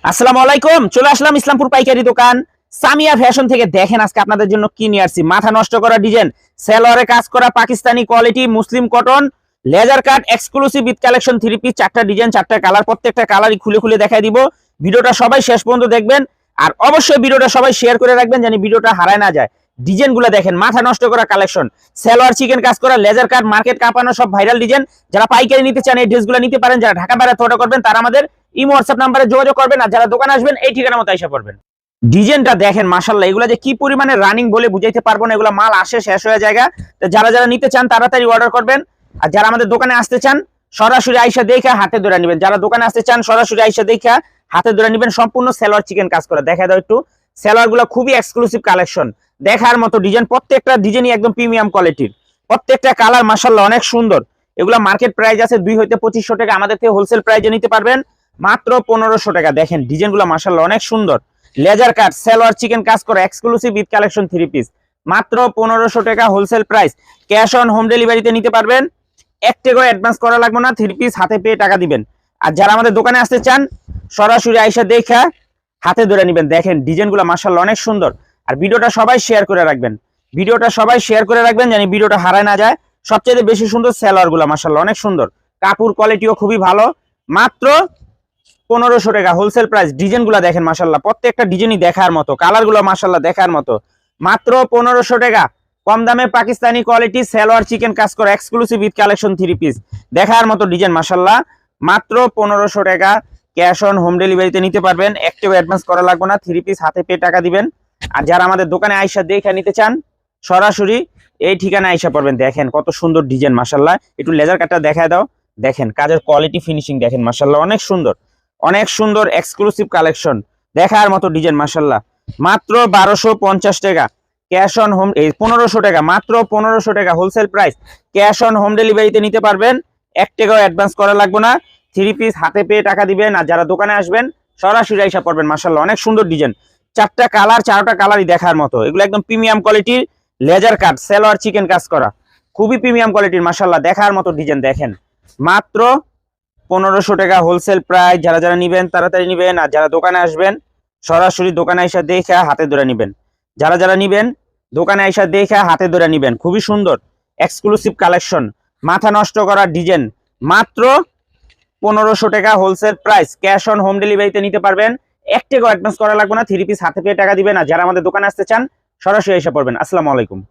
আসসালামু আলাইকুম। চলে আসলাম ইসলামপুর পাইকারি দোকান সামিয়া ফ্যাশন থেকে। দেখেন আজকে আপনাদের জন্য কি নিয়ে আসছি। মাথা নষ্ট করা ডিজাইন, সেলোয়ারে কাজ করা Pakistani quality Muslim cotton laser cut exclusive with collection three piece, চারটা ডিজাইন, চারটা কালার, প্রত্যেকটা কালারই খুলে খুলে দেখাই দিব। ভিডিওটা সবাই শেষ পর্যন্ত দেখবেন আর অবশ্যই ভিডিওটা সবাই শেয়ার করে রাখবেন যেন ভিডিওটা হারায় না যায়। ডিজাইনগুলো দেখেন, মাথা নষ্ট করা কালেকশন, সেলোয়ার চিকেন কাজ করা লেজার কাট, মার্কেট কাঁপানো সব ভাইরাল ডিজাইন। যারা পাইকারি নিতে চান এই ড্রেসগুলো নিতে পারেন। যারা ঢাকা বাইরে অর্ডার করবেন তারা আমাদের ইমো হোয়াটসঅ্যাপ নাম্বারে যোগাযোগ করবেন, আর যারা দোকানে আসবেন এই ঠিকানা মতো এসে পড়বেন। ডিজাইনটা দেখেন মাশাআল্লাহ, এগুলা যে কি পরিমাণে রানিং বলে বুঝাইতে পারবো না। এগুলা মাল আসে শেষ হয়ে জায়গা। তো যারা যারা নিতে চান তাড়াতাড়ি অর্ডার করবেন, আর যারা আমাদের দোকানে আসতে চান সরাসরি আইসা দেখা হাতে ধরে নেবেন। যারা দোকানে আসতে চান সরাসরি আইসা দেখা হাতে ধরে নেবেন। সম্পূর্ণ সেলোয়ার চিকেন কাজ করা। দেখা দাও একটু, সেলোয়ার গুলো খুবই এক্সক্লুসিভ কালেকশন, দেখার মতো ডিজাইন। প্রত্যেকটা ডিজাইনই একদম প্রিমিয়াম কোয়ালিটির, প্রত্যেকটা কালার মাশাআল্লাহ অনেক সুন্দর। এগুলা মার্কেট প্রাইস আছে 2 হইতে 2500 টাকা, আমাদের থেকে হোলসেল প্রাইসে নিতে পারবেন মাত্র 1500 টাকা। দেখেন ডিজাইনগুলো মাশাআল্লাহ অনেক সুন্দর। লেজার কাট সেলোয়ার চিকেন কাজ করা exclusive with collection three piece, মাত্র 1500 টাকা wholesale price. Cash on home ডেলিভারিতে নিতে পারবেন, একটা করে অ্যাডভান্স করা লাগবে না, থ্রি পিস হাতে পেয়ে টাকা দিবেন। আর যারা আমাদের দোকানে আসতে চান সরাসরি আইসা দেখা হাতে ধরে নেবেন। দেখেন ডিজাইনগুলো মাশাআল্লাহ অনেক সুন্দর। আর ভিডিওটা সবাই শেয়ার করে রাখবেন, ভিডিওটা সবাই শেয়ার করে রাখবেন যেন ভিডিওটা হারায় না যায়। সবচেয়ে বেশি সুন্দর সেলোয়ার গুলো মাশাআল্লাহ অনেক সুন্দর, কাপড় কোয়ালিটিও খুবই ভালো। মাত্র 1500 টাকা হোলসেল প্রাইস। ডিজাইনগুলো দেখেন মাশাআল্লাহ, প্রত্যেকটা ডিজাইনই দেখার মতো, কালারগুলো মাশাআল্লাহ দেখার মতো। মাত্র 1500 টাকা, কম দামে পাকিস্তানি কোয়ালিটি সেলোয়ার চিকেন কাজ করা exclusive with collection three piece, দেখার মতো ডিজাইন মাশাআল্লাহ। মাত্র 1500 টাকা, ক্যাশ অন হোম ডেলিভারিতে নিতে পারবেন, একটাও অ্যাডভান্স করা লাগবে না, থ্রি পিস হাতে পেয়ে টাকা দিবেন। আর যারা আমাদের দোকানে আইসা দেখে নিতে চান সরাসরি এই ঠিকানা আইসা পড়বেন। দেখেন কত সুন্দর ডিজাইন মাশাআল্লাহ। একটু লেজার কাটটা দেখায় দাও। দেখেন কাজের কোয়ালিটি ফিনিশিং দেখেন মাশাআল্লাহ অনেক সুন্দর, অনেক সুন্দর এক্সক্লুসিভ কালেকশন, দেখার মতো ডিজাইন মাশাআল্লাহ। মাত্র 1250 টাকা, ক্যাশ অন হোম 1500 টাকা, মাত্র 1500 টাকা wholesale price. Cash on home ডেলিভারিতে নিতে পারবেন, এক টাকাও অ্যাডভান্স করা লাগবে না, থ্রি পিস হাতে পেয়ে টাকা দিবেন। আর যারা দোকানে আসবেন সরাসরি আইসা পড়বেন মাশাআল্লাহ অনেক সুন্দর ডিজাইন, চারটা কালার, চারটা কালারই দেখার মতো। এগুলো একদম প্রিমিয়াম কোয়ালিটির লেজার কাট সেলোয়ার চিকেন কাজ করা, খুবই প্রিমিয়াম কোয়ালিটির মাশাআল্লাহ, দেখার মতো ডিজাইন। দেখেন মাত্র 1500 টাকা হোলসেল প্রাইস। যারা যারা নিবেন তাড়াতাড়ি নিবেন, আর যারা দোকানে আসবেন সরাসরি দোকানে এসে দেখে হাতে ধরে নিবেন। যারা যারা নিবেন দোকানে এসে দেখে হাতে ধরে নিবেন। খুবই সুন্দর এক্সক্লুসিভ কালেকশন, মাথা নষ্ট করা ডিজাইন। মাত্র 1500 টাকা wholesale price, cash on home ডেলিভারিতে নিতে পারবেন, এক টাকাও অ্যাডভান্স করা লাগবে না, থ্রি পিস হাতে পেয়ে টাকা দিবেন। আর যারা আমাদের দোকানে আসতে চান সরাসরি এসে পড়বেন। আসসালামু আলাইকুম।